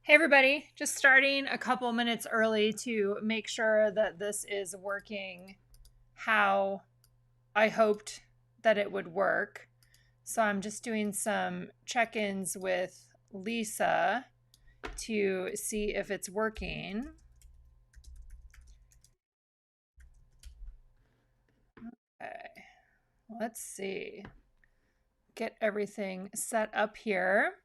Hey everybody, just starting a couple minutes early to make sure that this is working how I hoped that it would work. So I'm just doing some check-ins with Lisa to see if it's working. Okay, let's see. Get everything set up here.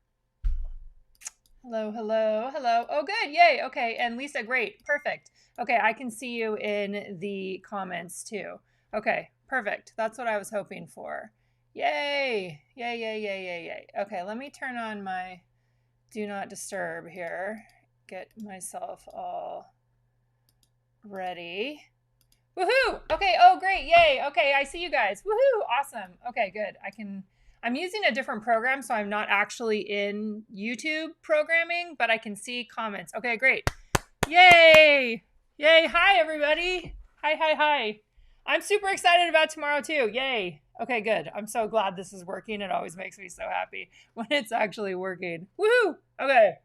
Hello, hello, hello. Oh, good. Yay. Okay. And Lisa, great. Perfect. Okay. I can see you in the comments too. Okay. Perfect. That's what I was hoping for. Yay. Yay, yay, yay, yay, yay. Okay. Let me turn on my do not disturb here. Get myself all ready. Woohoo! Okay, oh great, yay. Okay, I see you guys. Woohoo! Awesome. Okay, good. I'm using a different program, so I'm not actually in YouTube programming, but I can see comments. Okay, great. Yay! Yay! Hi everybody. Hi, hi, hi. I'm super excited about tomorrow too. Yay. Okay, good. I'm so glad this is working. It always makes me so happy when it's actually working. Woohoo! Okay.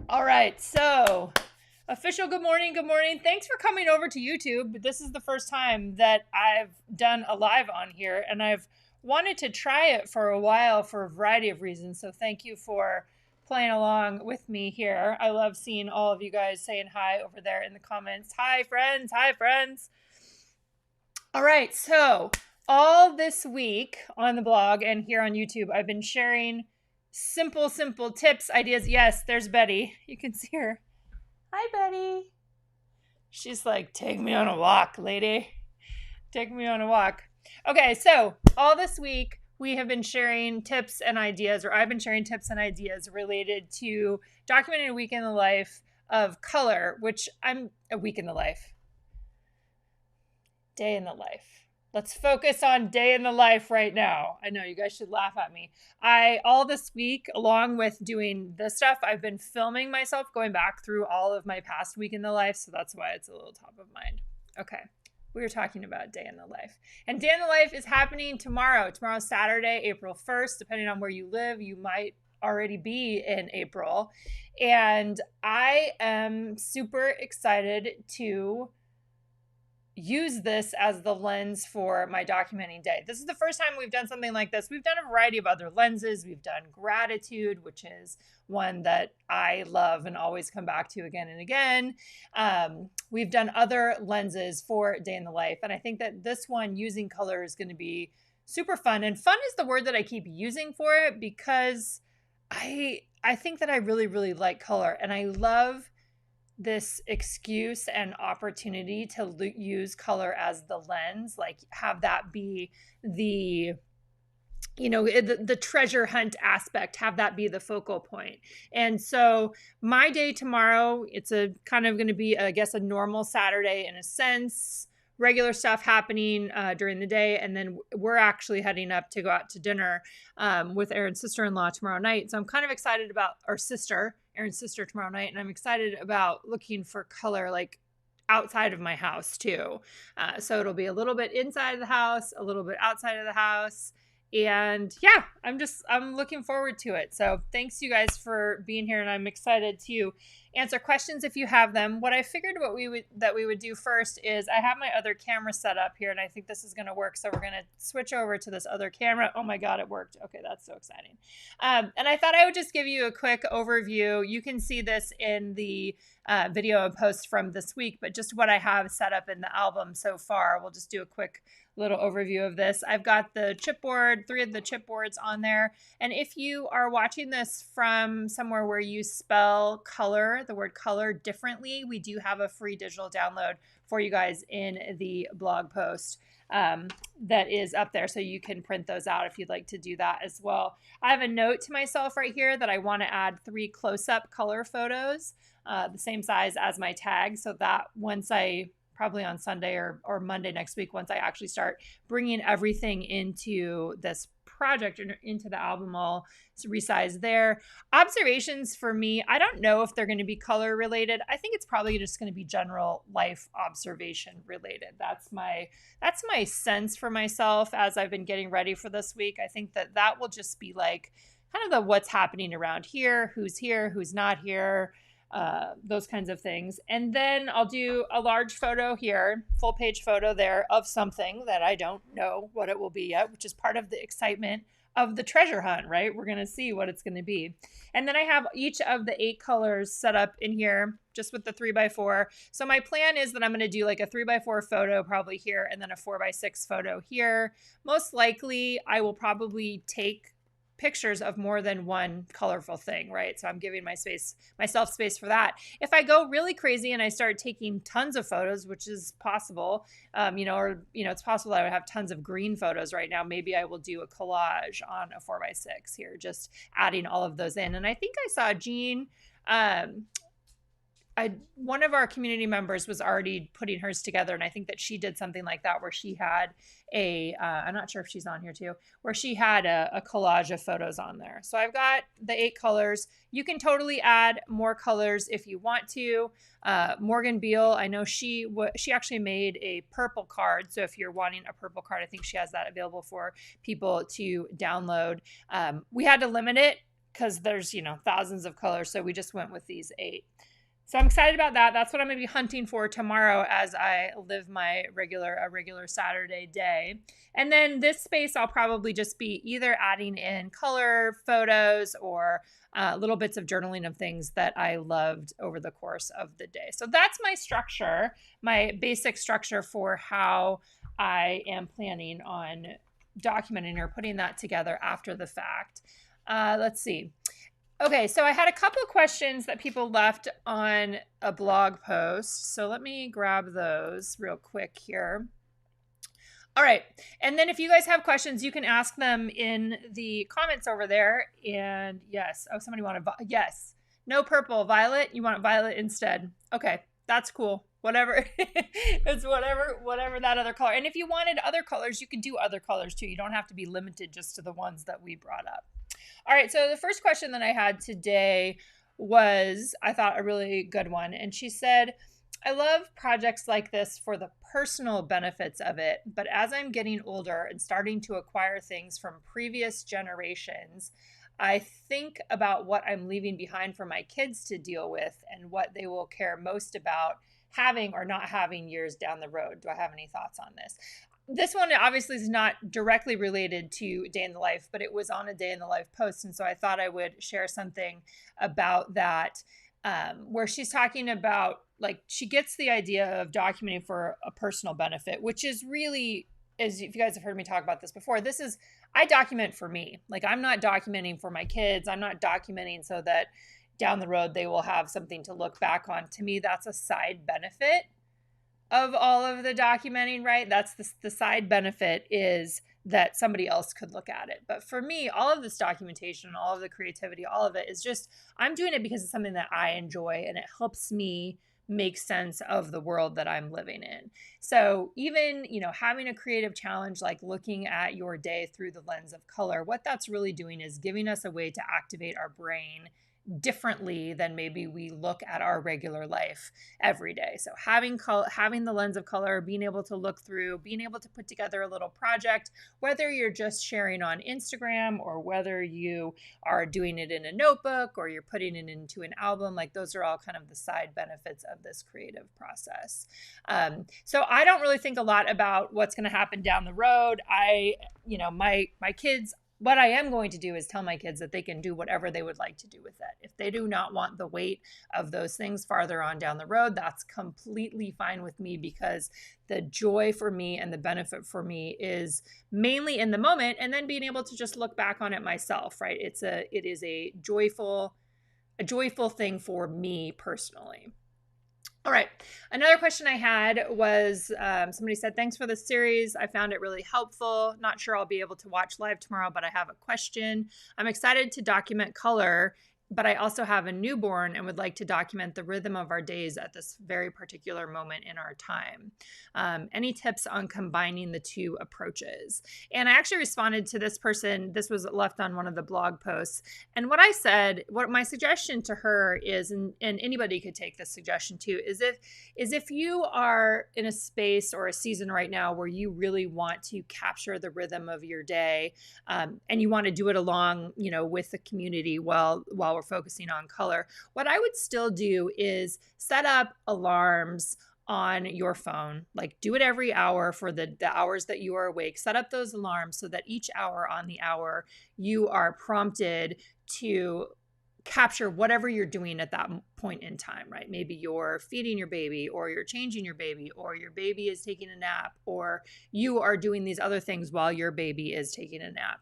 All right, so official good morning, good morning. Thanks for coming over to YouTube. This is the first time that I've done a live on here, and I've wanted to try it for a while for a variety of reasons. So thank you for playing along with me here. I love seeing all of you guys saying hi over there in the comments. Hi, friends. Hi, friends. All right, so all this week on the blog and here on YouTube, I've been sharing simple tips, ideas. Yes, there's Betty. You can see her. Hi, Betty. She's like, take me on a walk, lady. Take me on a walk. Okay, so all this week, we have been sharing tips and ideas, or I've been sharing tips and ideas related to documenting a week in the life of color, which I'm a week in the life. Day in the life. Let's focus on day in the life right now. I know you guys should laugh at me. All this week, along with doing this stuff, I've been filming myself going back through all of my past week in the life. So that's why it's a little top of mind. Okay. We were talking about day in the life. And day in the life is happening tomorrow. Tomorrow's Saturday, April 1st. Depending on where you live, you might already be in April. And I am super excited to use this as the lens for my documenting day. This is the first time we've done something like this. We've done a variety of other lenses. We've done gratitude, which is one that I love and always come back to again and again. We've done other lenses for day in the life. And I think that this one using color is going to be super fun. And fun is the word that I keep using for it because I think that I really, really like color. And I love this excuse and opportunity to use color as the lens, like have that be the the treasure hunt aspect, have that be the focal point. And so my day tomorrow, it's a kind of going to be, I guess, a normal Saturday in a sense, regular stuff happening during the day. And then we're actually heading up to go out to dinner with Aaron's sister-in-law tomorrow night. So I'm kind of excited about Aaron's sister tomorrow night. And I'm excited about looking for color like outside of my house too. So it'll be a little bit inside of the house, a little bit outside of the house. And yeah, I'm looking forward to it. So thanks you guys for being here, and I'm excited to answer questions if you have them. What I figured we would do first is I have my other camera set up here, and I think this is going to work. So we're going to switch over to this other camera. Oh my God, it worked. Okay, that's so exciting. And I thought I would just give you a quick overview. You can see this in the video post from this week, but just what I have set up in the album so far. We'll just do a quick little overview of this. I've got the chipboard, 3 of the chipboards on there. And if you are watching this from somewhere where you spell color, the word color differently, we do have a free digital download for you guys in the blog post that is up there. So you can print those out if you'd like to do that as well. I have a note to myself right here that I want to add 3 close-up color photos, the same size as my tag, so that once I probably on Sunday or Monday next week, once I actually start bringing everything into this project or into the album, I'll resize there. Observations for me, I don't know if they're going to be color related. I think it's probably just going to be general life observation related. That's my sense for myself as I've been getting ready for this week. I think that will just be like kind of the what's happening around here, who's not here, those kinds of things. And then I'll do a large photo here, full page photo there of something that I don't know what it will be yet, which is part of the excitement of the treasure hunt, right? We're going to see what it's going to be. And then I have each of the 8 colors set up in here just with the 3x4. So my plan is that I'm going to do like a 3x4 photo probably here and then a 4x6 photo here. Most likely I will probably take pictures of more than one colorful thing, right? So I'm giving myself space for that. If I go really crazy and I start taking tons of photos, which is possible, it's possible that I would have tons of green photos right now. Maybe I will do a collage on a 4x6 here, just adding all of those in. And I think I saw Jean, one of our community members was already putting hers together, and I think that she did something like that where she had I'm not sure if she's on here too, where she had a collage of photos on there. So I've got the 8 colors. You can totally add more colors if you want to. Morgan Beal, I know she actually made a purple card. So if you're wanting a purple card, I think she has that available for people to download. We had to limit it because there's, thousands of colors. So we just went with these 8. So I'm excited about that. That's what I'm going to be hunting for tomorrow as I live my regular Saturday day. And then this space, I'll probably just be either adding in color photos or little bits of journaling of things that I loved over the course of the day. So that's my structure, my basic structure for how I am planning on documenting or putting that together after the fact. Let's see. Okay, so I had a couple of questions that people left on a blog post. So let me grab those real quick here. All right, and then if you guys have questions, you can ask them in the comments over there. And yes, somebody wanted, yes, no purple, violet. You want violet instead. Okay, that's cool. Whatever, it's whatever that other color. And if you wanted other colors, you can do other colors too. You don't have to be limited just to the ones that we brought up. All right, so the first question that I had today was, I thought, a really good one. And she said, I love projects like this for the personal benefits of it, but as I'm getting older and starting to acquire things from previous generations, I think about what I'm leaving behind for my kids to deal with and what they will care most about having or not having years down the road. Do I have any thoughts on this? This one obviously is not directly related to Day in the Life, but it was on a Day in the Life post. And so I thought I would share something about that, where she's talking about, like, she gets the idea of documenting for a personal benefit, which is really, as if you guys have heard me talk about this before, I document for me. Like, I'm not documenting for my kids. I'm not documenting so that down the road they will have something to look back on. To me, that's a side benefit of all of the documenting, right? That's the side benefit, is that somebody else could look at it. But for me, all of this documentation, all of the creativity, all of it is just, I'm doing it because it's something that I enjoy and it helps me make sense of the world that I'm living in. So even, having a creative challenge, like looking at your day through the lens of color, what that's really doing is giving us a way to activate our brain differently than maybe we look at our regular life every day. So having the lens of color, being able to look through, being able to put together a little project, whether you're just sharing on Instagram or whether you are doing it in a notebook or you're putting it into an album, like those are all kind of the side benefits of this creative process. So I don't really think a lot about what's going to happen down the road. My kids, what I am going to do is tell my kids that they can do whatever they would like to do with it. If they do not want the weight of those things farther on down the road, that's completely fine with me, because the joy for me and the benefit for me is mainly in the moment, and then being able to just look back on it myself, right? It is a joyful thing for me personally. All right. Another question I had was, somebody said, thanks for the series. I found it really helpful. Not sure I'll be able to watch live tomorrow, but I have a question. I'm excited to document color but I also have a newborn and would like to document the rhythm of our days at this very particular moment in our time. Any tips on combining the two approaches? And I actually responded to this person. This was left on one of the blog posts. And what I said, what my suggestion to her is, and anybody could take this suggestion too, is if you are in a space or a season right now where you really want to capture the rhythm of your day, and you want to do it along, with the community while we're focusing on color, what I would still do is set up alarms on your phone. Like, do it every hour for the hours that you are awake. Set up those alarms so that each hour on the hour you are prompted to capture whatever you're doing at that point in time, right? Maybe you're feeding your baby, or you're changing your baby, or your baby is taking a nap, or you are doing these other things while your baby is taking a nap.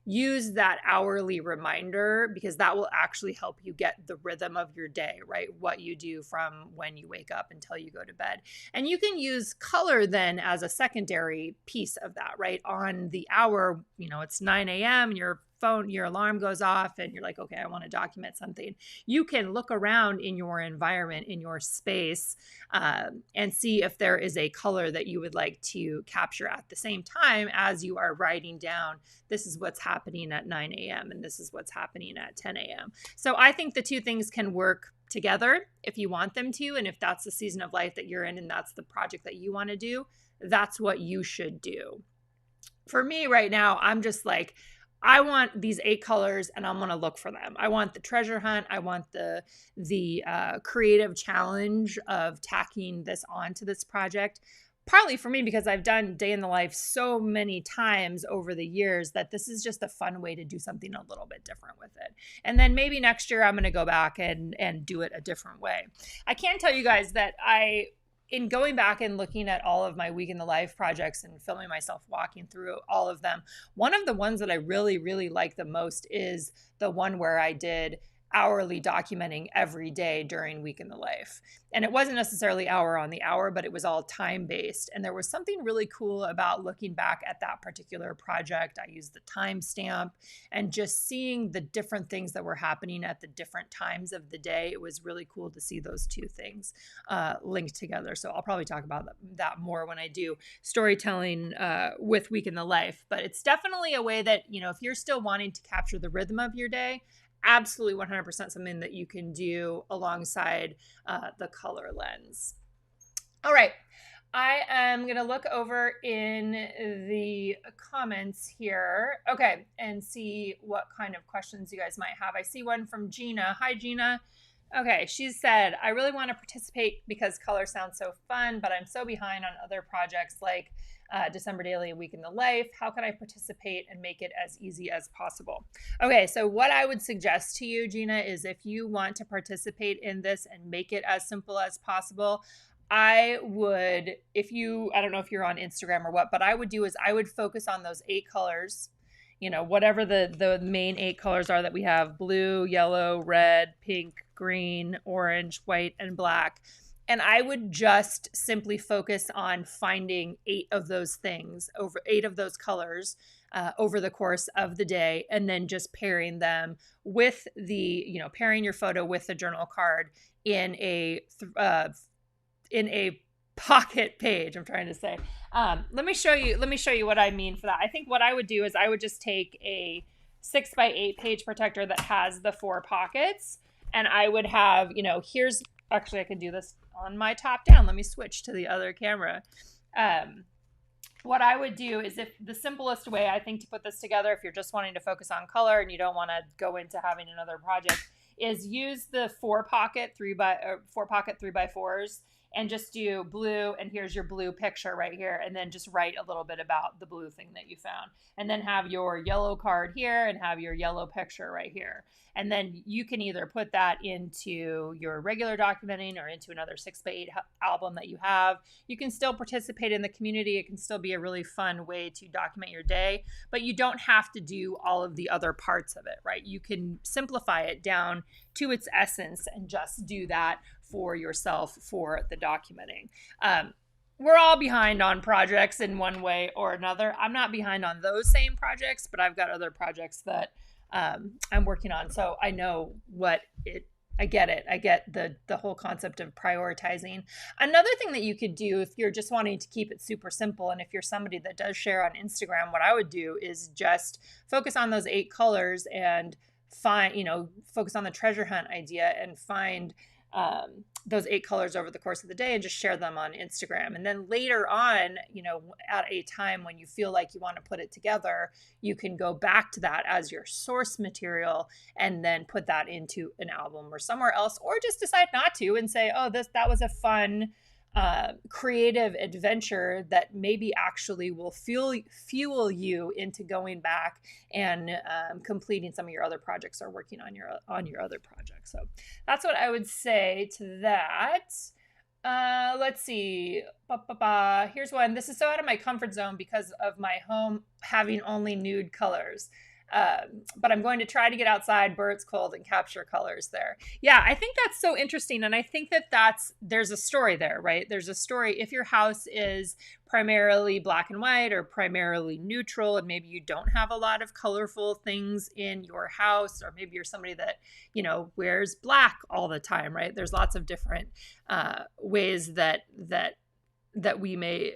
Use that hourly reminder, because that will actually help you get the rhythm of your day, right? What you do from when you wake up until you go to bed. And you can use color then as a secondary piece of that, right? On the hour, it's 9 a.m. your alarm goes off and you're like, okay, I want to document something. You can look around in your environment, in your space, and see if there is a color that you would like to capture at the same time as you are writing down, this is what's happening at 9 a.m. and this is what's happening at 10 a.m. So I think the two things can work together if you want them to. And if that's the season of life that you're in and that's the project that you want to do, that's what you should do. For me right now, I'm just like, I want these 8 colors and I'm going to look for them. I want the treasure hunt. I want the creative challenge of tacking this onto this project. Partly for me, because I've done Day in the Life so many times over the years that this is just a fun way to do something a little bit different with it. And then maybe next year I'm going to go back and do it a different way. I can tell you guys that in going back and looking at all of my Week in the Life projects and filming myself walking through all of them, one of the ones that I really, really like the most is the one where I did hourly documenting every day during Week in the Life. And it wasn't necessarily hour on the hour, but it was all time-based. And there was something really cool about looking back at that particular project. I used the timestamp and just seeing the different things that were happening at the different times of the day. It was really cool to see those two things linked together. So I'll probably talk about that more when I do storytelling with Week in the Life. But it's definitely a way that, if you're still wanting to capture the rhythm of your day, absolutely 100% something that you can do alongside the color lens. All right. I am going to look over in the comments here. Okay. And see what kind of questions you guys might have. I see one from Gina. Hi, Gina. Okay. She said, I really want to participate because color sounds so fun, but I'm so behind on other projects like December Daily, Week in the Life. How can I participate and make it as easy as possible? Okay, so what I would suggest to you, Gina, is if you want to participate in this and make it as simple as possible, I don't know if you're on Instagram or what, but I would focus on those 8 colors, whatever the main 8 colors are that we have: blue, yellow, red, pink, green, orange, white, and black. And I would just simply focus on finding 8 of those things, over 8 of those colors over the course of the day, and then just pairing them with pairing your photo with the journal card in a pocket page. I'm trying to say. Let me show you what I mean for that. I think what I would do is I would just take a 6x8 page protector that has the 4 pockets, and I would have, actually I can do this on my top down. Let me switch to the other camera. What I would do is, if the simplest way I think to put this together, if you're just wanting to focus on color and you don't want to go into having another project, is use the 4 pocket 3x4s and just do blue, and here's your blue picture right here, and then just write a little bit about the blue thing that you found, and then have your yellow card here and have your yellow picture right here. And then you can either put that into your regular documenting or into another 6x8 album that you have. You can still participate in the community. It can still be a really fun way to document your day, but you don't have to do all of the other parts of it, right? You can simplify it down to its essence and just do that for yourself for the documenting. We're all behind on projects in one way or another. I'm not behind on those same projects, but I've got other projects that I'm working on. So I know what it I get it. I get the whole concept of prioritizing. Another thing that you could do if you're just wanting to keep it super simple, and if you're somebody that does share on Instagram, what I would do is just focus on those 8 colors and find, focus on the treasure hunt idea and find those 8 colors over the course of the day and just share them on Instagram. And then later on, at a time when you feel like you want to put it together, you can go back to that as your source material and then put that into an album or somewhere else, or just decide not to and say, oh, that was a fun creative adventure that maybe actually will fuel you into going back and completing some of your other projects or working on your other projects. So that's what I would say to that. Let's see. Here's one. This is so out of my comfort zone because of my home having only nude colors. But I'm going to try to get outside where it's cold and capture colors there. Yeah, I think that's so interesting. And I think there's a story there, right? There's a story. If your house is primarily black and white or primarily neutral, and maybe you don't have a lot of colorful things in your house, or maybe you're somebody that, wears black all the time, right? There's lots of different ways that we may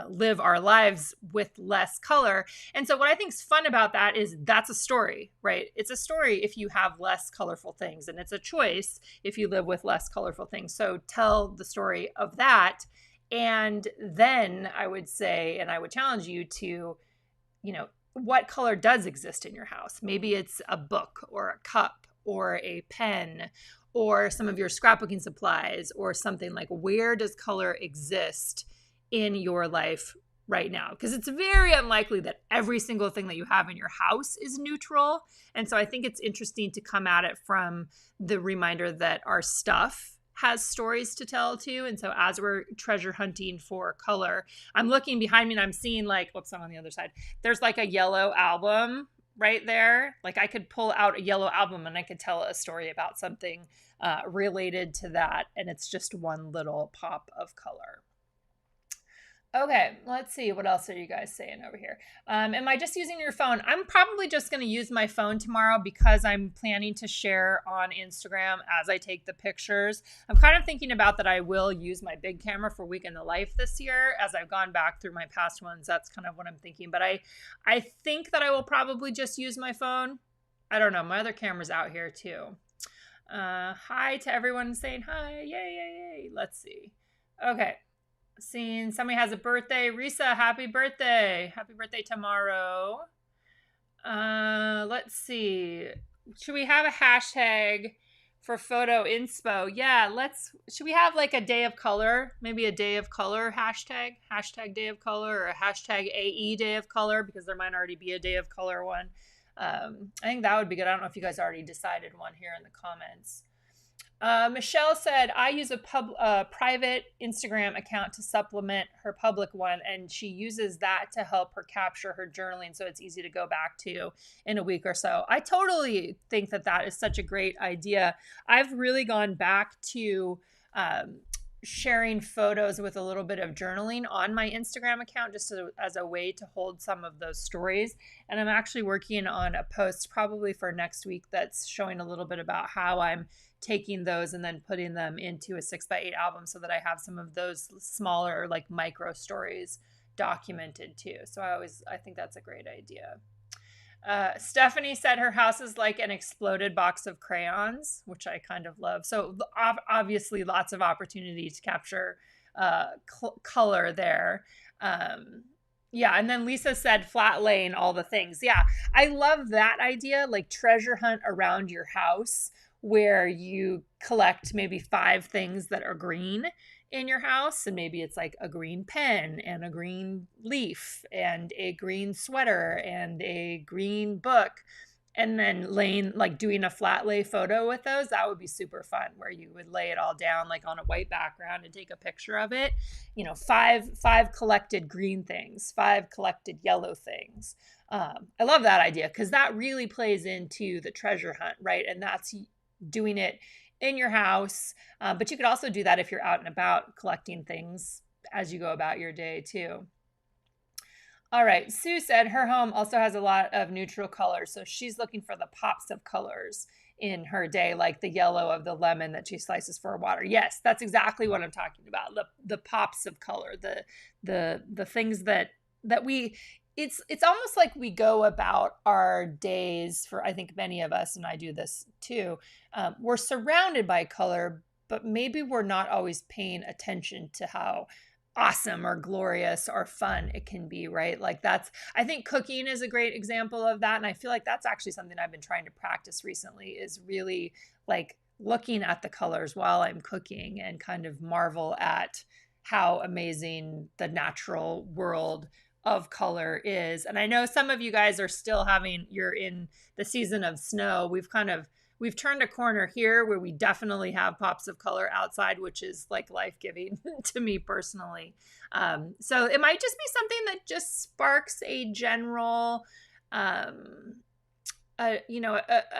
live our lives with less color. And so what I think is fun about that is that's a story, right? It's a story if you have less colorful things, and it's a choice if you live with less colorful things. So tell the story of that. And then I would say, and I would challenge you to, what color does exist in your house? Maybe it's a book or a cup or a pen or some of your scrapbooking supplies or something. Like, where does color exist in your life right now? Because it's very unlikely that every single thing that you have in your house is neutral. And so I think it's interesting to come at it from the reminder that our stuff has stories to tell too. And so as we're treasure hunting for color, I'm looking behind me and I'm seeing whoops, I'm on the other side. There's like a yellow album right there. Like, I could pull out a yellow album and I could tell a story about something related to that. And it's just one little pop of color. Okay, let's see. What else are you guys saying over here? Am I just using your phone? I'm probably just going to use my phone tomorrow because I'm planning to share on Instagram as I take the pictures. I'm kind of thinking about that I will use my big camera for Week in the Life this year. As I've gone back through my past ones, that's kind of what I'm thinking. But I think that I will probably just use my phone. I don't know. My other camera's out here too. Hi to everyone saying hi. Yay, yay, yay. Let's see. Okay. Seeing somebody has a birthday. Risa, happy birthday. Happy birthday tomorrow. Let's see. Should we have a hashtag for photo inspo? Yeah, should we have like a day of color? Maybe a day of color hashtag? Hashtag day of color, or a hashtag AE day of color, because there might already be a day of color one. I think that would be good. I don't know if you guys already decided one here in the comments. Michelle said, I use a private Instagram account to supplement her public one, and she uses that to help her capture her journaling, so it's easy to go back to in a week or so. I totally think that is such a great idea. I've really gone back to sharing photos with a little bit of journaling on my Instagram account, just as a way to hold some of those stories. And I'm actually working on a post probably for next week that's showing a little bit about how I'm taking those and then putting them into a 6x8 album so that I have some of those smaller, like, micro stories documented too. So I think that's a great idea. Stephanie said her house is like an exploded box of crayons, which I kind of love. So obviously lots of opportunity to capture color there. Yeah, and then Lisa said flat laying all the things. Yeah, I love that idea, like treasure hunt around your house, where you collect maybe 5 things that are green in your house, and maybe it's like a green pen and a green leaf and a green sweater and a green book, and then doing a flat lay photo with those. That would be super fun, where you would lay it all down like on a white background and take a picture of it. 5 collected green things, 5 collected yellow things. I love that idea, because that really plays into the treasure hunt, right? And that's doing it in your house, but you could also do that if you're out and about collecting things as you go about your day too. All right. Sue said her home also has a lot of neutral colors. So she's looking for the pops of colors in her day, like the yellow of the lemon that she slices for water. Yes, that's exactly what I'm talking about. The pops of color, the things that we it's almost like we go about our days, for I think many of us, and I do this too. We're surrounded by color, but maybe we're not always paying attention to how awesome or glorious or fun it can be, right? Like I think cooking is a great example of that. And I feel like that's actually something I've been trying to practice recently, is really like looking at the colors while I'm cooking and kind of marvel at how amazing the natural world of color is. And I know some of you guys are still you're in the season of snow. We've turned a corner here where we definitely have pops of color outside, which is like life-giving to me personally. So it might just be something that just sparks a general, a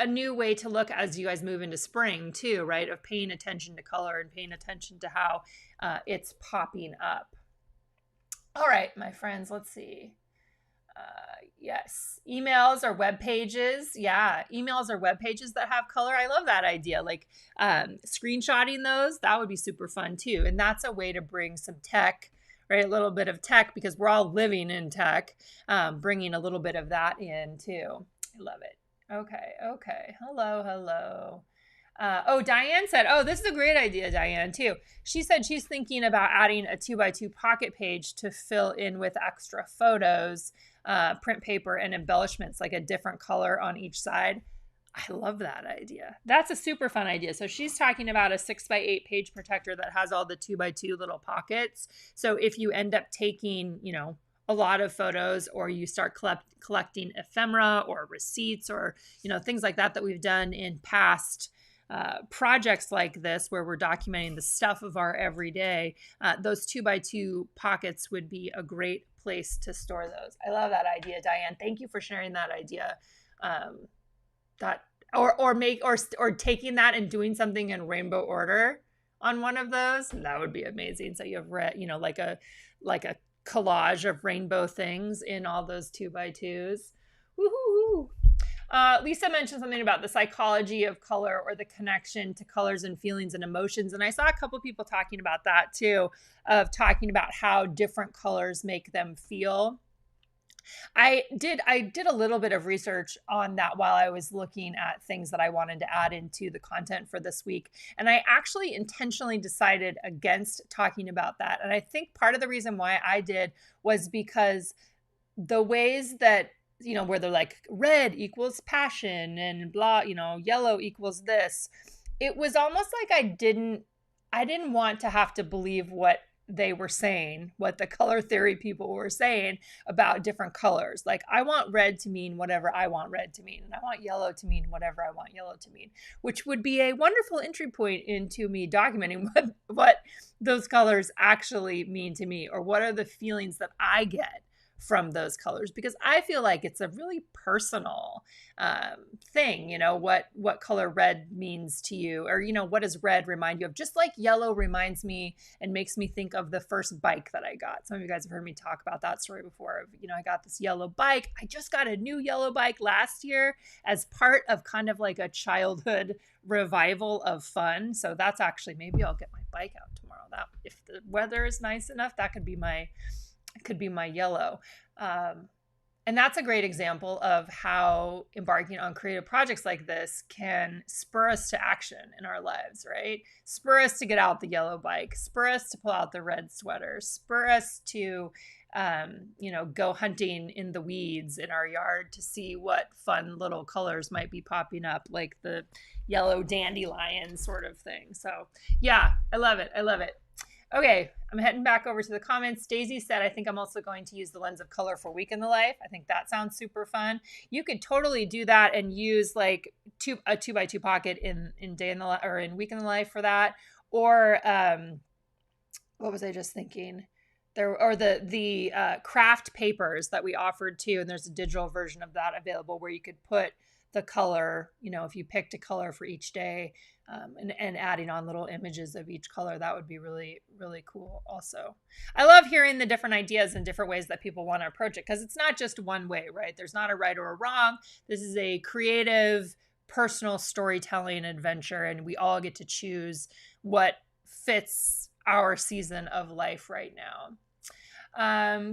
new way to look as you guys move into spring too, right? Of paying attention to color and paying attention to how it's popping up. All right, my friends, let's see. Yes, emails or web pages. Yeah, emails or web pages that have color. I love that idea. Like screenshotting those, that would be super fun too. And that's a way to bring some tech, right? A little bit of tech, because we're all living in tech, bringing a little bit of that in too. I love it. Okay. Hello. Diane said, oh, this is a great idea, Diane, too. She said she's thinking about adding a 2x2 pocket page to fill in with extra photos, print paper, and embellishments, like a different color on each side. I love that idea. That's a super fun idea. So she's talking about a 6x8 page protector that has all the 2x2 little pockets. So if you end up taking, a lot of photos, or you start collecting ephemera or receipts, or, things like that we've done in past projects like this, where we're documenting the stuff of our everyday, those 2x2 pockets would be a great place to store those. I love that idea, Diane. Thank you for sharing that idea. Or taking that and doing something in rainbow order on one of those, that would be amazing. So you have like a collage of rainbow things in all those 2x2s. Woohoo! Lisa mentioned something about the psychology of color, or the connection to colors and feelings and emotions. And I saw a couple people talking about that too, of talking about how different colors make them feel. I did a little bit of research on that while I was looking at things that I wanted to add into the content for this week. And I actually intentionally decided against talking about that. And I think part of the reason why I did was because the ways that, where they're like red equals passion and blah, yellow equals this. It was almost like I didn't want to have to believe what they were saying, what the color theory people were saying about different colors. Like, I want red to mean whatever I want red to mean, and I want yellow to mean whatever I want yellow to mean, which would be a wonderful entry point into me documenting what those colors actually mean to me, or what are the feelings that I get from those colors, because I feel like it's a really personal thing, what color red means to you, or, what does red remind you of? Just like yellow reminds me and makes me think of the first bike that I got. Some of you guys have heard me talk about that story before. I got this yellow bike. I just got a new yellow bike last year as part of kind of like a childhood revival of fun. So that's actually, maybe I'll get my bike out tomorrow. That, if the weather is nice enough, that could be my yellow. And that's a great example of how embarking on creative projects like this can spur us to action in our lives, right? Spur us to get out the yellow bike, spur us to pull out the red sweater, spur us to, go hunting in the weeds in our yard to see what fun little colors might be popping up, like the yellow dandelion sort of thing. So yeah, I love it. Okay, I'm heading back over to the comments. Daisy said, I think I'm also going to use the lens of color for Week in the Life. I think that sounds super fun. You could totally do that and use like a 2x2 pocket in Day in the Life, or in Week in the Life for that. Or what was I just thinking? The craft papers that we offered too, and there's a digital version of that available, where you could put the color, if you picked a color for each day, and adding on little images of each color, that would be really, really cool also. I love hearing the different ideas and different ways that people want to approach it, because it's not just one way, right? There's not a right or a wrong. This is a creative, personal storytelling adventure, and we all get to choose what fits our season of life right now.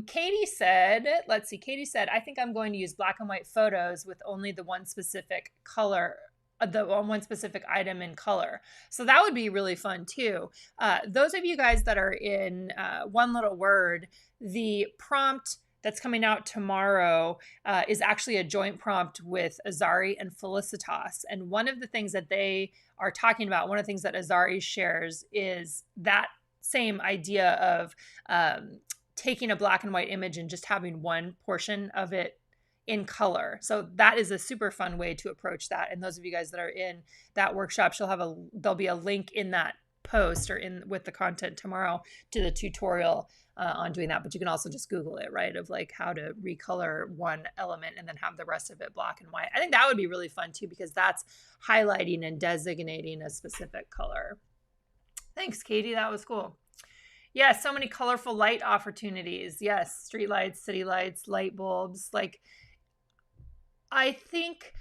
Katie said, I think I'm going to use black and white photos with only the one specific color, the one specific item in color. So that would be really fun too. Those of you guys that are in One Little Word, the prompt that's coming out tomorrow is actually a joint prompt with Azari and Felicitas. And one of the things that they are talking about, one of the things that Azari shares, is that same idea of taking a black and white image and just having one portion of it in color. So that is a super fun way to approach that. And those of you guys that are in that workshop, there'll be a link in that post or in with the content tomorrow to the tutorial on doing that. But you can also just Google it, right? Of like how to recolor one element and then have the rest of it black and white. I think that would be really fun too, because that's highlighting and designating a specific color. Thanks, Katie. That was cool. Yes, so many colorful light opportunities. Yes, street lights, city lights, light bulbs. Like, I think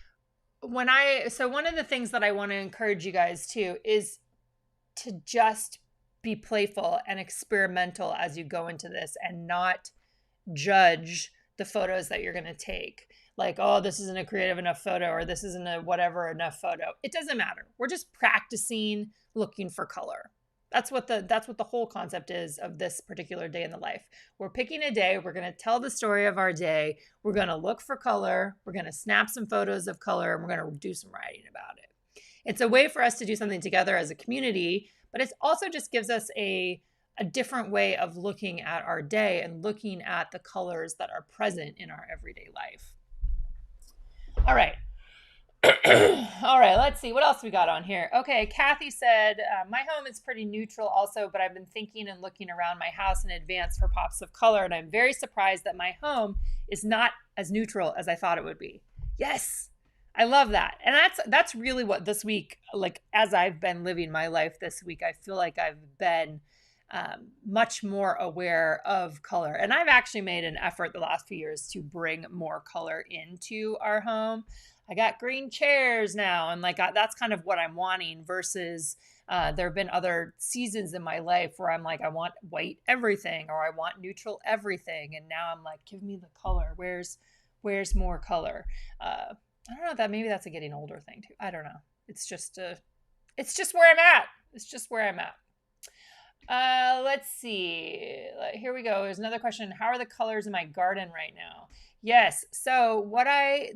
one of the things that I want to encourage you guys to is to just be playful and experimental as you go into this, and not judge the photos that you're going to take. Like, oh, this isn't a creative enough photo, or this isn't a whatever enough photo. It doesn't matter. We're just practicing looking for color. That's what the whole concept is of this particular day in the life. We're picking a day. We're going to tell the story of our day. We're going to look for color. We're going to snap some photos of color, and we're going to do some writing about it. It's a way for us to do something together as a community, but it also just gives us a different way of looking at our day and looking at the colors that are present in our everyday life. All right. All right, let's see what else we got on here. Okay, Kathy said, my home is pretty neutral also, but I've been thinking and looking around my house in advance for pops of color, and I'm very surprised that my home is not as neutral as I thought it would be. Yes, I love that. And that's really what this week, like as I've been living my life this week, I feel like I've been much more aware of color. And I've actually made an effort the last few years to bring more color into our home. I got green chairs now, and like that's kind of what I'm wanting, versus there have been other seasons in my life where I'm like, I want white everything, or I want neutral everything, and now I'm like, give me the color. Where's more color? I don't know, that maybe that's a getting older thing too. I don't know. It's just where I'm at. It's just where I'm at. Let's see. Here we go. There's another question. How are the colors in my garden right now? Yes. So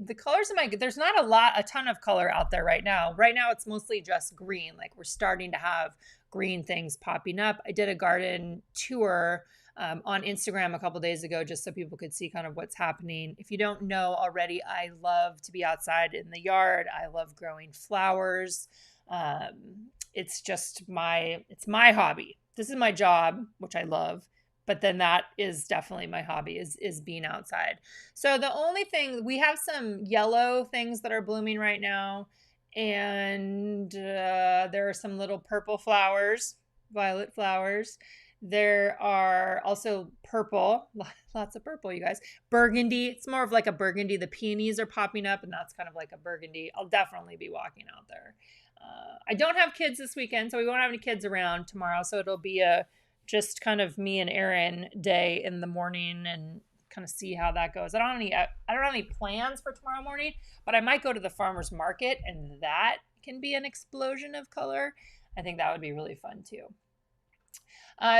the colors in there's not a ton of color out there right now. Right now it's mostly just green. Like we're starting to have green things popping up. I did a garden tour on Instagram a couple days ago, just so people could see kind of what's happening. If you don't know already, I love to be outside in the yard. I love growing flowers. It's my hobby. This is my job, which I love, but then that is definitely my hobby is being outside. So the only thing, we have some yellow things that are blooming right now, and there are some little purple flowers, violet flowers. There are also purple, lots of purple, you guys. Burgundy, it's more of like a burgundy. The peonies are popping up, and that's kind of like a burgundy. I'll definitely be walking out there. I don't have kids this weekend, so we won't have any kids around tomorrow. So it'll be just kind of me and Aaron day in the morning, and kind of see how that goes. I don't have any plans for tomorrow morning, but I might go to the farmer's market, and that can be an explosion of color. I think that would be really fun too.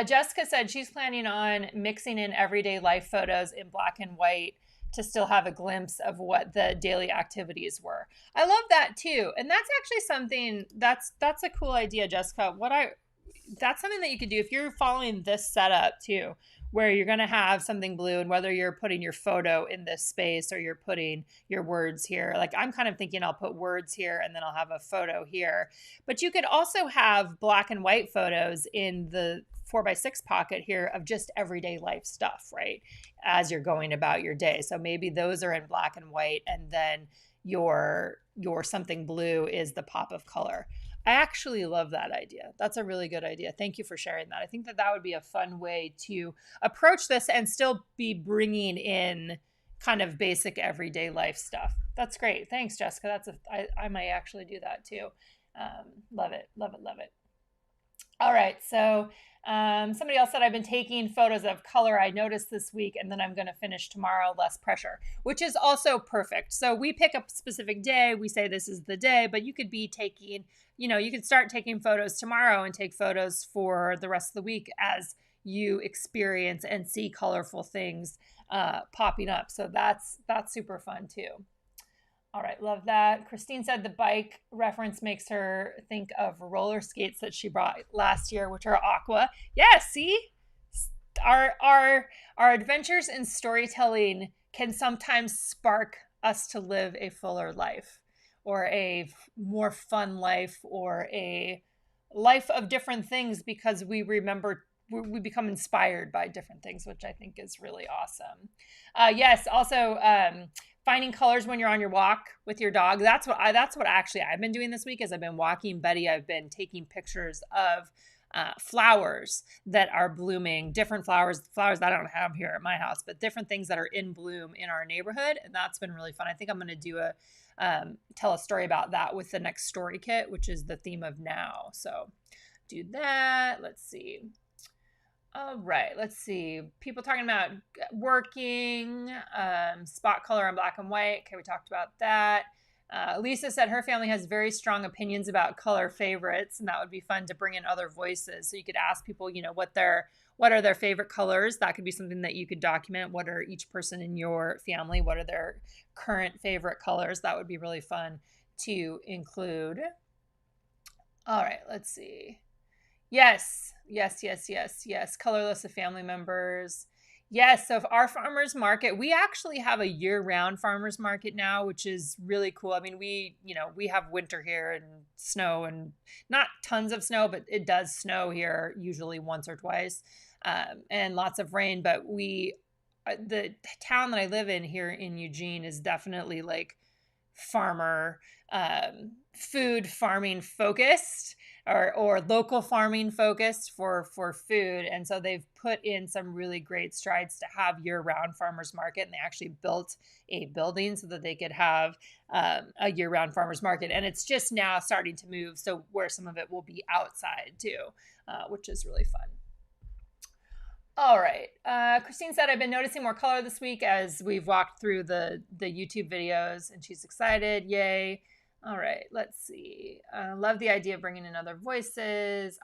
Jessica said she's planning on mixing in everyday life photos in black and white to still have a glimpse of what the daily activities were. I love that too. And that's actually something that's a cool idea, Jessica. That's something that you could do if you're following this setup too, where you're going to have something blue, and whether you're putting your photo in this space or you're putting your words here. Like I'm kind of thinking I'll put words here and then I'll have a photo here. But you could also have black and white photos in the 4x6 pocket here of just everyday life stuff, right? As you're going about your day. So maybe those are in black and white, and then your something blue is the pop of color. I actually love that idea. That's a really good idea. Thank you for sharing that. I think that that would be a fun way to approach this and still be bringing in kind of basic everyday life stuff. That's great. Thanks, Jessica. I might actually do that too. Love it. Love it. Love it. All right. So somebody else said I've been taking photos of color I noticed this week, and then I'm going to finish tomorrow, less pressure, which is also perfect. So we pick a specific day. We say this is the day, but you could be taking, you could start taking photos tomorrow and take photos for the rest of the week as you experience and see colorful things popping up. So that's super fun too. All right, love that. Christine said the bike reference makes her think of roller skates that she brought last year, which are aqua. Yeah, see? Our adventures in storytelling can sometimes spark us to live a fuller life or a more fun life or a life of different things because we become inspired by different things, which I think is really awesome. Yes, also finding colors when you're on your walk with your dog. That's what actually I've been doing this week. As I've been walking Betty, I've been taking pictures of flowers that are blooming, different flowers that I don't have here at my house, but different things that are in bloom in our neighborhood, and that's been really fun. I think I'm going to do tell a story about that with the next story kit, which is the theme of now. So do that. Let's see. All right, let's see. People talking about working, spot color on black and white. Okay, we talked about that. Lisa said her family has very strong opinions about color favorites, and that would be fun to bring in other voices. So you could ask people, what are their favorite colors. That could be something that you could document. What are each person in your family? What are their current favorite colors? That would be really fun to include. All right, let's see. Yes. Colorless of family members. Yes. So our farmers market, we actually have a year-round farmers market now, which is really cool. I mean, we have winter here and snow, and not tons of snow, but it does snow here usually once or twice, and lots of rain. But the town that I live in here in Eugene is definitely like farmer, food farming focused. Or local farming focused for food. And so they've put in some really great strides to have year-round farmers market. And they actually built a building so that they could have a year-round farmers market. And it's just now starting to move. So where some of it will be outside too, which is really fun. All right. Christine said, I've been noticing more color this week as we've walked through the YouTube videos, and she's excited. Yay. All right, let's see. Love the idea of bringing in other voices.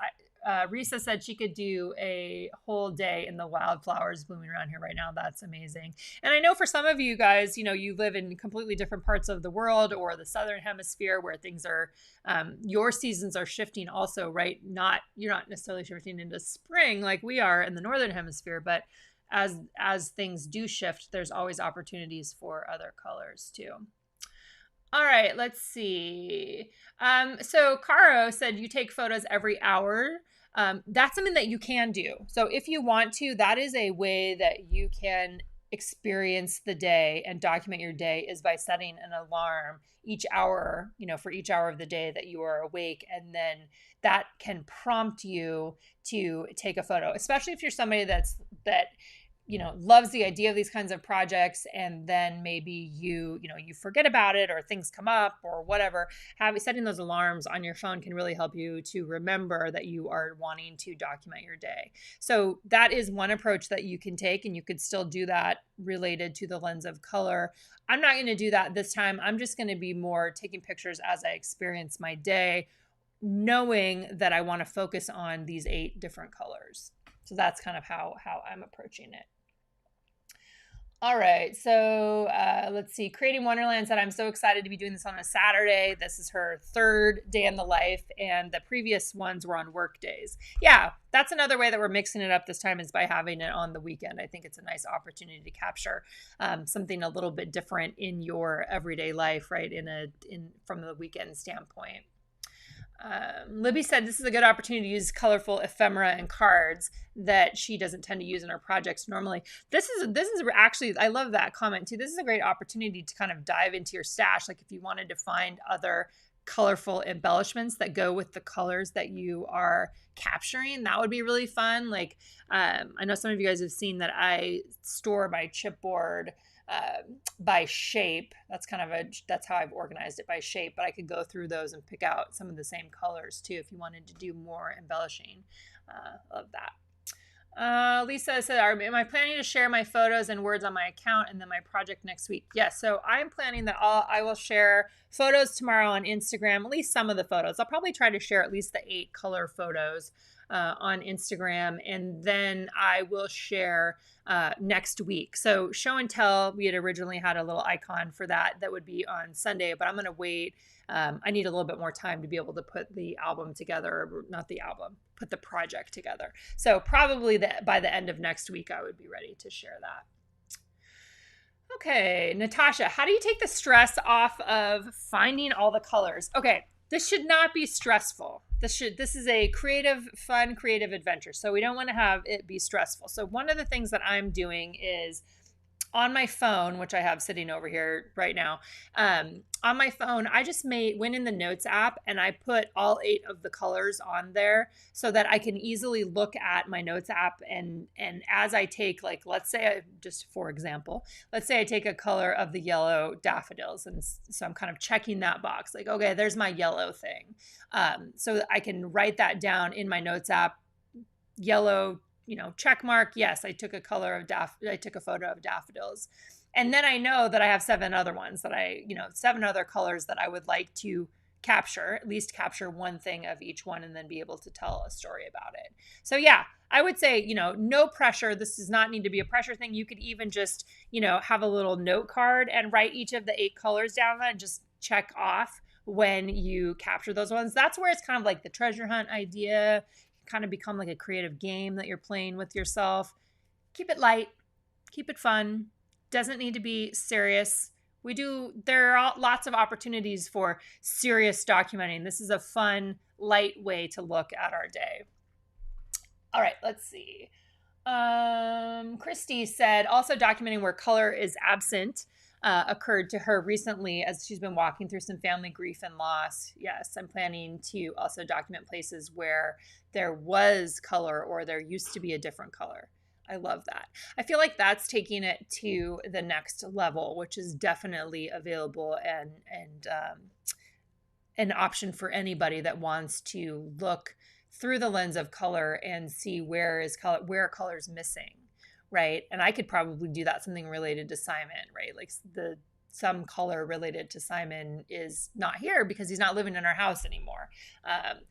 Risa said she could do a whole day in the wildflowers blooming around here right now. That's amazing. And I know for some of you guys, you live in completely different parts of the world or the southern hemisphere where things are, your seasons are shifting also, right? You're not necessarily shifting into spring like we are in the northern hemisphere, but as things do shift, there's always opportunities for other colors too. All right, let's see. So Caro said you take photos every hour. That's something that you can do. So if you want to, that is a way that you can experience the day and document your day, is by setting an alarm each hour, for each hour of the day that you are awake. And then that can prompt you to take a photo, especially if you're somebody that loves the idea of these kinds of projects, and then maybe you forget about it or things come up or whatever. Setting those alarms on your phone can really help you to remember that you are wanting to document your day. So that is one approach that you can take, and you could still do that related to the lens of color. I'm not going to do that this time. I'm just going to be more taking pictures as I experience my day, knowing that I want to focus on these 8 different colors. So that's kind of how I'm approaching it. All right, so let's see. Creating Wonderland said, I'm so excited to be doing this on a Saturday. This is her 3rd day in the life, and the previous ones were on work days. Yeah, that's another way that we're mixing it up this time, is by having it on the weekend. I think it's a nice opportunity to capture something a little bit different in your everyday life, right, from the weekend standpoint. Libby said this is a good opportunity to use colorful ephemera and cards that she doesn't tend to use in her projects normally. This is actually, I love that comment too. This is a great opportunity to kind of dive into your stash. Like if you wanted to find other colorful embellishments that go with the colors that you are capturing, that would be really fun. Like I know some of you guys have seen that I store my chipboard by shape. That's how I've organized it by shape, but I could go through those and pick out some of the same colors too if you wanted to do more embellishing. Love that. Lisa said, am I planning to share my photos and words on my account and then my project next week? Yes. So I'm planning that I will share photos tomorrow on Instagram, at least some of the photos. I'll probably try to share at least the 8 color photos on Instagram, and then I will share next week. So show and tell, we had originally had a little icon for that would be on Sunday, but I'm going to wait. I need a little bit more time to be able to put the album together, not the album, put the project together. So probably by the end of next week, I would be ready to share that. Okay, Natasha, how do you take the stress off of finding all the colors? Okay, this should not be stressful. This is a fun creative adventure. So we don't want to have it be stressful. So one of the things that I'm doing is on my phone, which I have sitting over here right now, on my phone, I just went in the Notes app and I put all 8 of the colors on there so that I can easily look at my Notes app. And as I take, like, let's say, just for example, let's say I take a color of the yellow daffodils. And so I'm kind of checking that box, like, okay, there's my yellow thing. So I can write that down in my Notes app, yellow, check mark. Yes, I took a photo of daffodils. And then I know that I have 7 other ones that 7 other colors that I would like to capture, at least capture one thing of each one and then be able to tell a story about it. So yeah, I would say, no pressure. This does not need to be a pressure thing. You could even just, have a little note card and write each of the 8 colors down and just check off when you capture those ones. That's where it's kind of like the treasure hunt idea, kind of become like a creative game that you're playing with yourself. Keep it light, keep it fun. Doesn't need to be serious. There are lots of opportunities for serious documenting. This is a fun, light way to look at our day. All right, let's see. Christy said, also documenting where color is absent occurred to her recently as she's been walking through some family grief and loss. Yes, I'm planning to also document places where there was color or there used to be a different color. I love that. I feel like that's taking it to the next level, which is definitely available and an option for anybody that wants to look through the lens of color and see where color's missing, right? And I could probably do that, something related to Simon, right? Like some color related to Simon is not here because he's not living in our house anymore.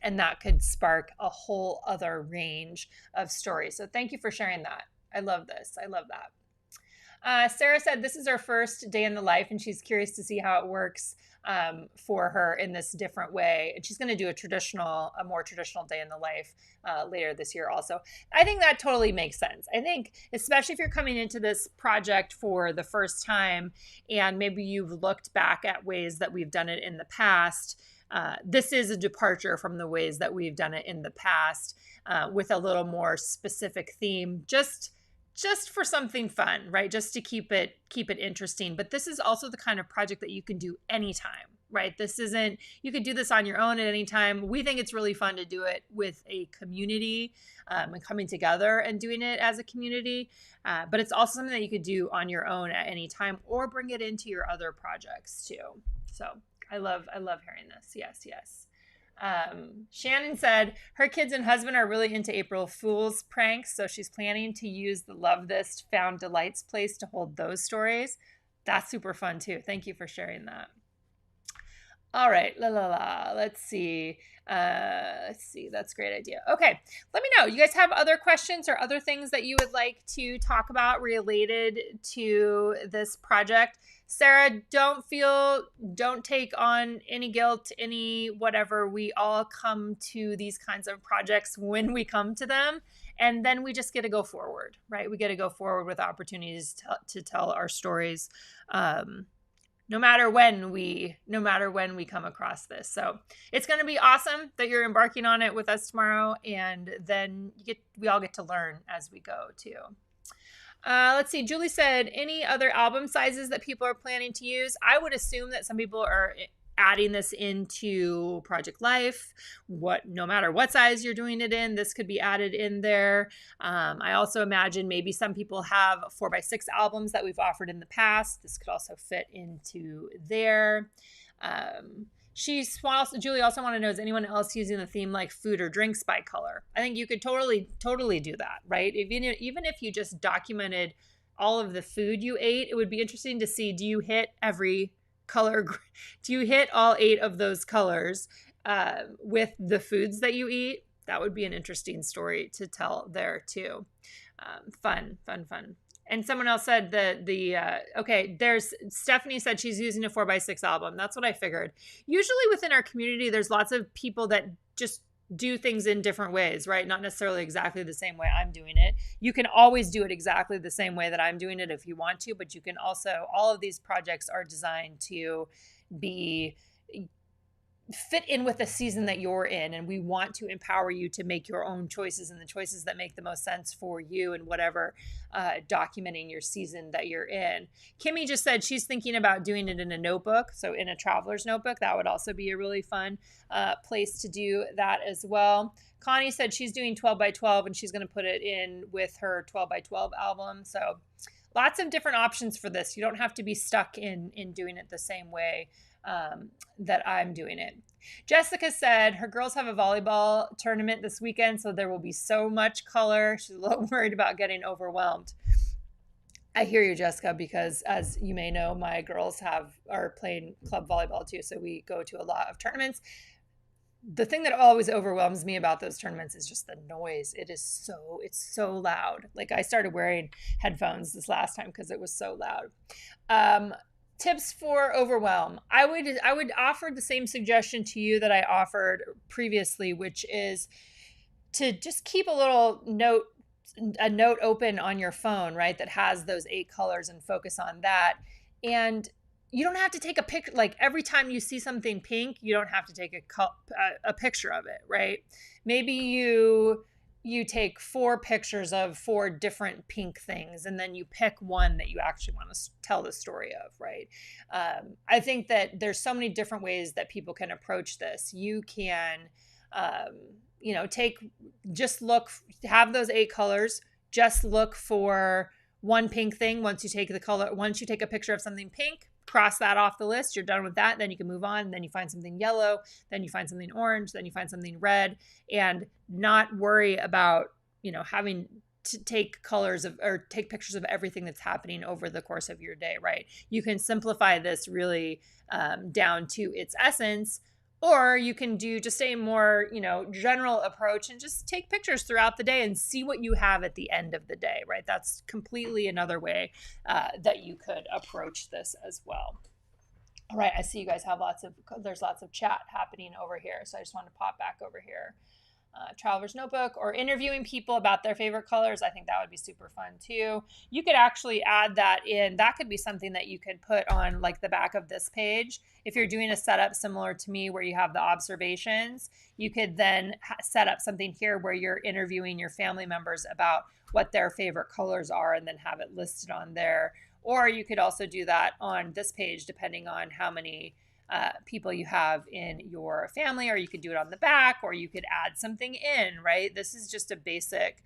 And that could spark a whole other range of stories. So thank you for sharing that. I love this. I love that. Sarah said this is her first day in the life and she's curious to see how it works for her in this different way. And she's going to do a more traditional day in the life later this year also. I think that totally makes sense. I think, especially if you're coming into this project for the first time and maybe you've looked back at ways that we've done it in the past, this is a departure from the ways that we've done it in the past with a little more specific theme, just for something fun, right? Just to keep it interesting. But this is also the kind of project that you can do anytime, right? You could do this on your own at any time. We think it's really fun to do it with a community and coming together and doing it as a community. But it's also something that you could do on your own at any time or bring it into your other projects too. So I love hearing this. Yes. Shannon said her kids and husband are really into April Fool's pranks, so she's planning to use the Love This Found Delights place to hold those stories. That's super fun too. Thank you for sharing that. All right, let's see. That's a great idea. Okay, let me know. You guys have other questions or other things that you would like to talk about related to this project? Sarah, don't take on any guilt, any whatever. We all come to these kinds of projects when we come to them, and then we just get to go forward, right? We get to go forward with opportunities to tell our stories. no matter when we come across this. So it's going to be awesome that you're embarking on it with us tomorrow, and then we all get to learn as we go too. Let's see. Julie said, any other album sizes that people are planning to use? I would assume that some people are adding this into Project Life. No matter what size you're doing it in, this could be added in there. I also imagine maybe some people have 4x6 albums that we've offered in the past. This could also fit into there. Julie also want to know, is anyone else using the theme like food or drinks by color? I think you could totally do that, right? Even if you just documented all of the food you ate, it would be interesting to see, do you hit every color? Do you hit all 8 of those colors with the foods that you eat? That would be an interesting story to tell there too. Fun. And someone else said that there's Stephanie said she's using a 4x6 album. That's what I figured. Usually within our community, there's lots of people that just do things in different ways, right? Not necessarily exactly the same way I'm doing it. You can always do it exactly the same way that I'm doing it if you want to, but you can also, all of these projects are designed to fit in with the season that you're in, and we want to empower you to make your own choices and the choices that make the most sense for you and whatever documenting your season that you're in. Kimmy just said she's thinking about doing it in a notebook, so in a traveler's notebook. That would also be a really fun place to do that as well. Connie said she's doing 12x12 and she's going to put it in with her 12x12 album. So lots of different options for this. You don't have to be stuck in doing it the same way that I'm doing it. Jessica said her girls have a volleyball tournament this weekend, so there will be so much color. She's a little worried about getting overwhelmed. I hear you, Jessica, because as you may know, my girls are playing club volleyball too, so we go to a lot of tournaments. The thing that always overwhelms me about those tournaments is just the noise. It's so loud. Like, I started wearing headphones this last time because it was so loud. Tips for overwhelm. I would offer the same suggestion to you that I offered previously, which is to just keep a note open on your phone, right, that has those 8 colors, and focus on that. And you don't have to take a picture. Like, every time you see something pink, you don't have to take a picture of it, right? Maybe you take 4 pictures of 4 different pink things, and then you pick one that you actually want to tell the story of, right? I think that there's so many different ways that people can approach this. You can, have those 8 colors, just look for one pink thing. Once you take a picture of something pink, cross that off the list. You're done with that. Then you can move on. Then you find something yellow. Then you find something orange. Then you find something red, and not worry about, having to take pictures of everything that's happening over the course of your day, right? You can simplify this really down to its essence, or you can do just a more, general approach and just take pictures throughout the day and see what you have at the end of the day, right? That's completely another way that you could approach this as well. All right, I see you guys have there's lots of chat happening over here, so I just want to pop back over here. Traveler's notebook, or interviewing people about their favorite colors. I think that would be super fun too. You could actually add that in. That could be something that you could put on like the back of this page. If you're doing a setup similar to me where you have the observations, you could then set up something here where you're interviewing your family members about what their favorite colors are, and then have it listed on there. Or you could also do that on this page depending on how many people you have in your family, or you could do it on the back, or you could add something in, right? This is just a basic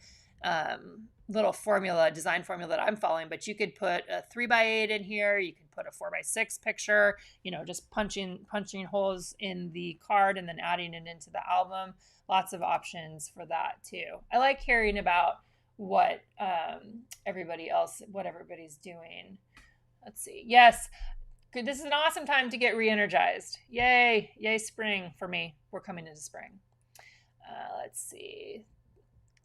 little design formula that I'm following, but you could put a 3x8 in here. You could put a 4x6 picture, just punching holes in the card and then adding it into the album. Lots of options for that too. I like hearing about what everybody's doing. Let's see. Yes. This is an awesome time to get re-energized. Yay spring for me. We're coming into spring. Let's see.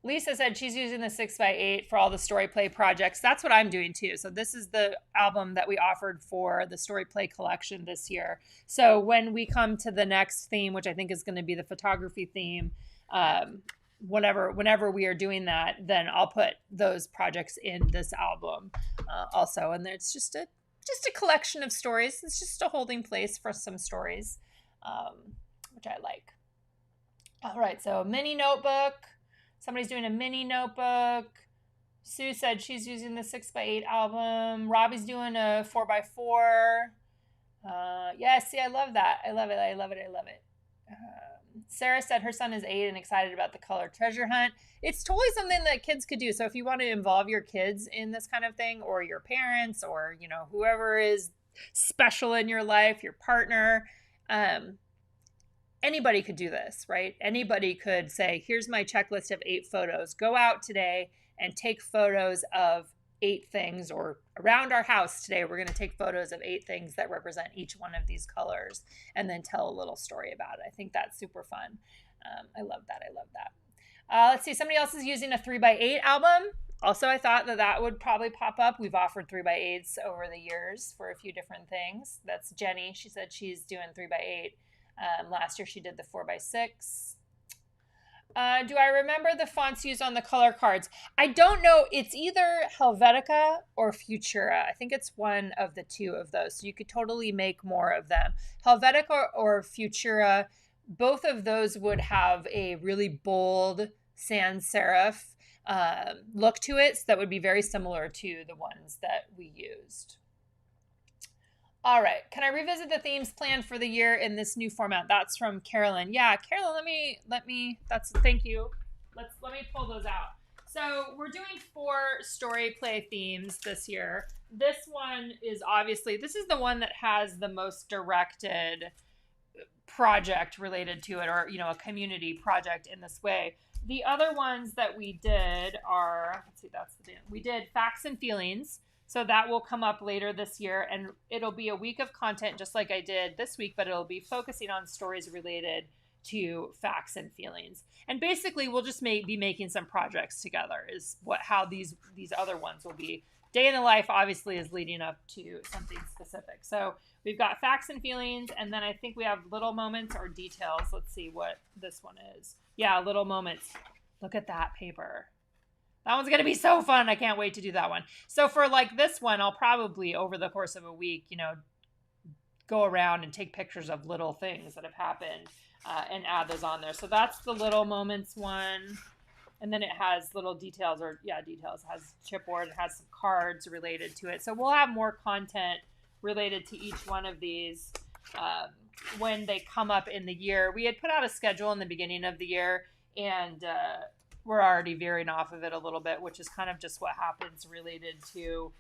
Lisa said she's using the 6x8 for all the story play projects. That's what I'm doing too. So this is the album that we offered for the story play collection this year. So when we come to the next theme, which I think is going to be the photography theme, whenever we are doing that, then I'll put those projects in this album also. And it's just just a collection of stories. It's just a holding place for some stories, which I like. All right, so mini notebook. Somebody's doing a mini notebook. Sue said she's using the 6x8 album. Robbie's doing a 4x4. See, I love that. I love it. Sarah said her son is 8 and excited about the color treasure hunt. It's totally something that kids could do. So if you want to involve your kids in this kind of thing, or your parents, or, whoever is special in your life, your partner, anybody could do this, right? Anybody could say, here's my checklist of 8 photos. Go out today and take photos of 8 things, or around our house today, we're going to take photos of 8 things that represent each one of these colors, and then tell a little story about it. I think that's super fun. I love that. Let's see. Somebody else is using a 3x8 album. Also, I thought that would probably pop up. We've offered 3x8s over the years for a few different things. That's Jenny. She said she's doing 3x8. Last year she did the 4x6. Do I remember the fonts used on the color cards? I don't know. It's either Helvetica or Futura. I think it's one of the 2 of those. So you could totally make more of them. Helvetica or Futura, both of those would have a really bold sans serif look to it. So that would be very similar to the ones that we used. All right. Can I revisit the themes planned for the year in this new format? That's from Carolyn. Yeah, Carolyn, thank you. Let me pull those out. So we're doing 4 story play themes this year. This one is this is the one that has the most directed project related to it, or, a community project in this way. The other ones that we did are, we did Facts and Feelings. So that will come up later this year, and it'll be a week of content just like I did this week, but it'll be focusing on stories related to facts and feelings. And basically, we'll just be making some projects together is how these other ones will be. Day in the Life obviously is leading up to something specific. So we've got Facts and Feelings, and then I think we have Little Moments or Details. Let's see what this one is. Yeah, Little Moments. Look at that paper. That one's going to be so fun. I can't wait to do that one. So for this one, I'll probably over the course of a week, go around and take pictures of little things that have happened and add those on there. So that's the Little Moments one. And then it has Little Details, Details. It has chipboard. It has some cards related to it. So we'll have more content related to each one of these when they come up in the year. We had put out a schedule in the beginning of the year, and we're already veering off of it a little bit, which is kind of just what happens related to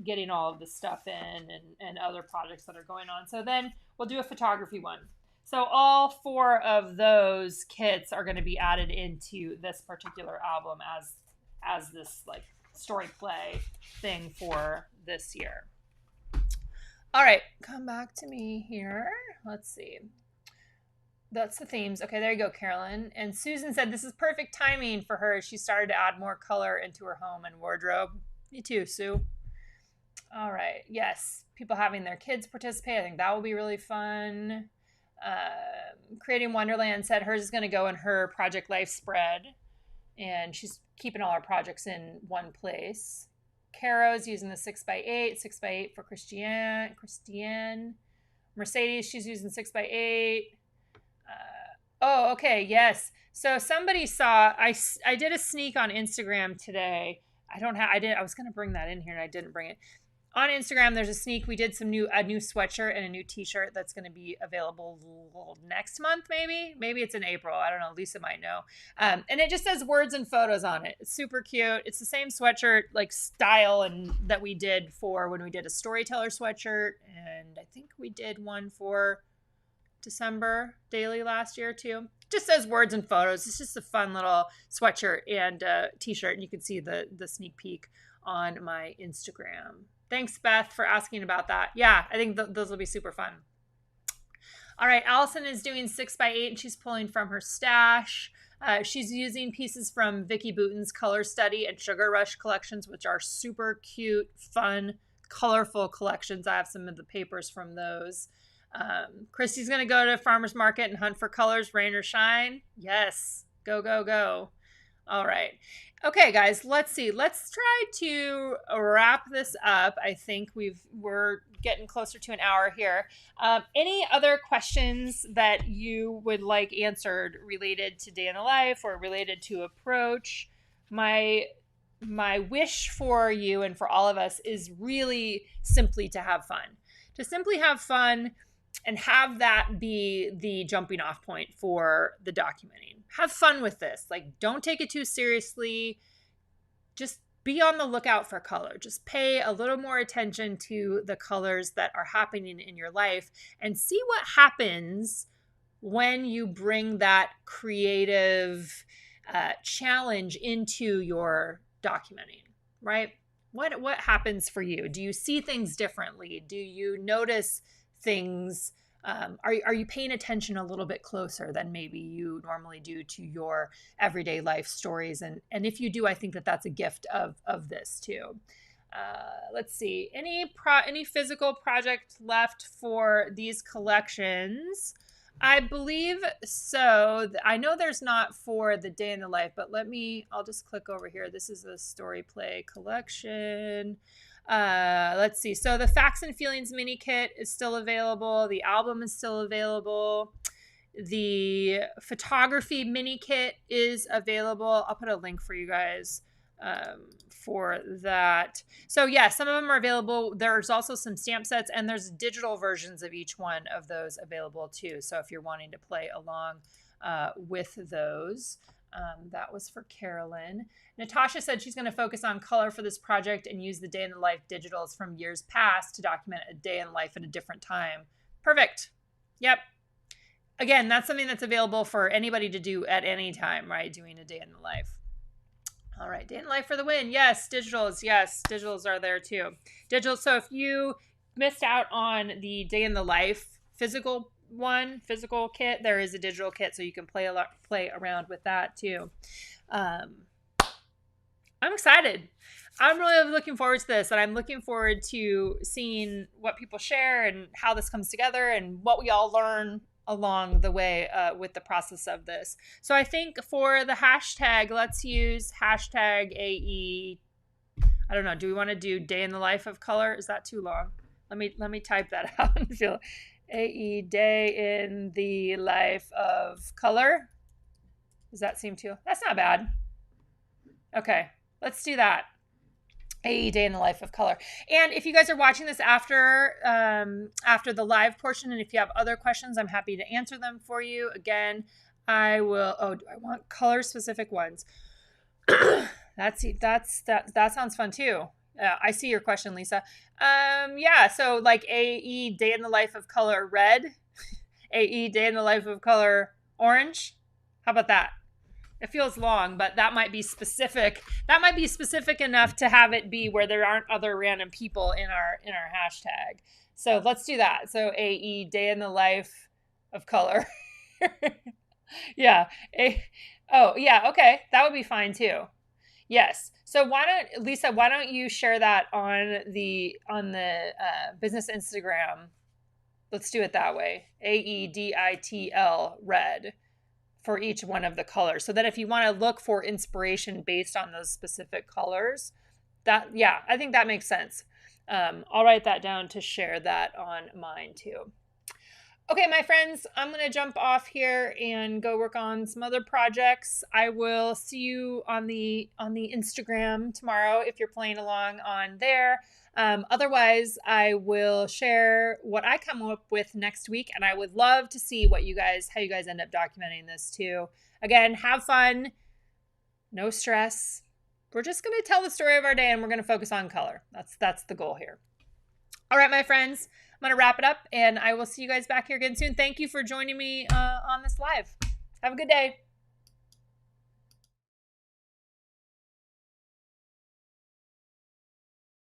getting all of the stuff in and other projects that are going on. So then we'll do a photography one. So all 4 of those kits are going to be added into this particular album as this story play thing for this year. All right, come back to me here. Let's see. That's the themes. Okay, there you go, Carolyn. And Susan said this is perfect timing for her. She started to add more color into her home and wardrobe. Me too, Sue. All right. Yes, people having their kids participate. I think that will be really fun. Creating Wonderland said hers is going to go in her Project Life spread, and she's keeping all her projects in one place. Caro's using the 6x8, 6x8 for Christiane. Mercedes, she's using 6x8. Oh, okay. Yes. So somebody saw, I did a sneak on Instagram today. I was going to bring that in here and I didn't bring it. On Instagram, there's a sneak. We did a new sweatshirt and a new t-shirt that's going to be available next month, maybe. Maybe it's in April. I don't know. Lisa might know. And it just says words and photos on it. It's super cute. It's the same sweatshirt style and that we did for when we did a storyteller sweatshirt. And I think we did one for December daily last year too. Just says words and photos. It's just a fun little sweatshirt and t-shirt, and you can see the sneak peek on my Instagram. Thanks, Beth, for asking about that. Yeah, I think those will be super fun. All right, Allison is doing 6x8 and she's pulling from her stash. She's using pieces from Vicki Boutin's Color Study and Sugar Rush collections, which are super cute, fun, colorful collections. I have some of the papers from those. Christy's going to go to farmer's market and hunt for colors, rain or shine. Yes, go, go, go. All right. Okay, guys, let's see. Let's try to wrap this up. I think we're getting closer to an hour here. Any other questions that you would like answered related to day in the life or related to approach? My wish for you and for all of us is really simply to have fun. To simply have fun and have that be the jumping off point for the documenting. Have fun with this. Like, don't take it too seriously. Just be on the lookout for color. Just pay a little more attention to the colors that are happening in your life and see what happens when you bring that creative challenge into your documenting, right? What happens for you? Do you see things differently? Do you notice things? Are you paying attention a little bit closer than maybe you normally do to your everyday life stories? And if you do, I think that that's a gift of this too. Let's see. Any physical project left for these collections? I believe so. I know there's not for the day in the life, but I'll just click over here. This is a story play collection. Let's see. So the Facts and Feelings mini kit is still available. The album is still available. The photography mini kit is available. I'll put a link for you guys for that. So yeah, some of them are available. There's also some stamp sets, and there's digital versions of each one of those available too. So if you're wanting to play along with those. That was for Carolyn. Natasha said she's going to focus on color for this project and use the day in the life digitals from years past to document a day in life at a different time. Perfect. Yep. Again, that's something that's available for anybody to do at any time, right? Doing a day in the life. All right, day in the life for the win. Yes, digitals. Yes, digitals are there too. Digital. So if you missed out on the day in the life physical kit, there is a digital kit, so you can play around with that too. I'm excited. I'm really looking forward to this, and I'm looking forward to seeing what people share and how this comes together and what we all learn along the way with the process of this. So I think for the hashtag, let's use hashtag AE. I don't know. Do we want to do day in the life of color? Is that too long? Let me type that out and feel AE, day in the life of color. Does that seem too? That's not bad. Okay, let's do that. AE, day in the life of color. And if you guys are watching this after the live portion, and if you have other questions, I'm happy to answer them for you. Again, I will. Oh, do I want color specific ones? That sounds fun too. I see your question, Lisa. Yeah, so like AE, day in the life of color red, AE, day in the life of color orange. How about that? It feels long, but that might be specific. That might be specific enough to have it be where there aren't other random people in our hashtag. So let's do that. So AE, day in the life of color. Yeah. Oh, yeah. Okay. That would be fine too. Yes. So why don't you share that on the business Instagram? Let's do it that way. AEDITL red for each one of the colors. So that if you want to look for inspiration based on those specific colors, I think that makes sense. I'll write that down to share that on mine too. Okay, my friends, I'm going to jump off here and go work on some other projects. I will see you on the Instagram tomorrow if you're playing along on there. Otherwise, I will share what I come up with next week, and I would love to see how you guys end up documenting this too. Again, have fun, no stress. We're just going to tell the story of our day, and we're going to focus on color. That's the goal here. All right, my friends, I'm going to wrap it up, and I will see you guys back here again soon. Thank you for joining me on this live. Have a good day.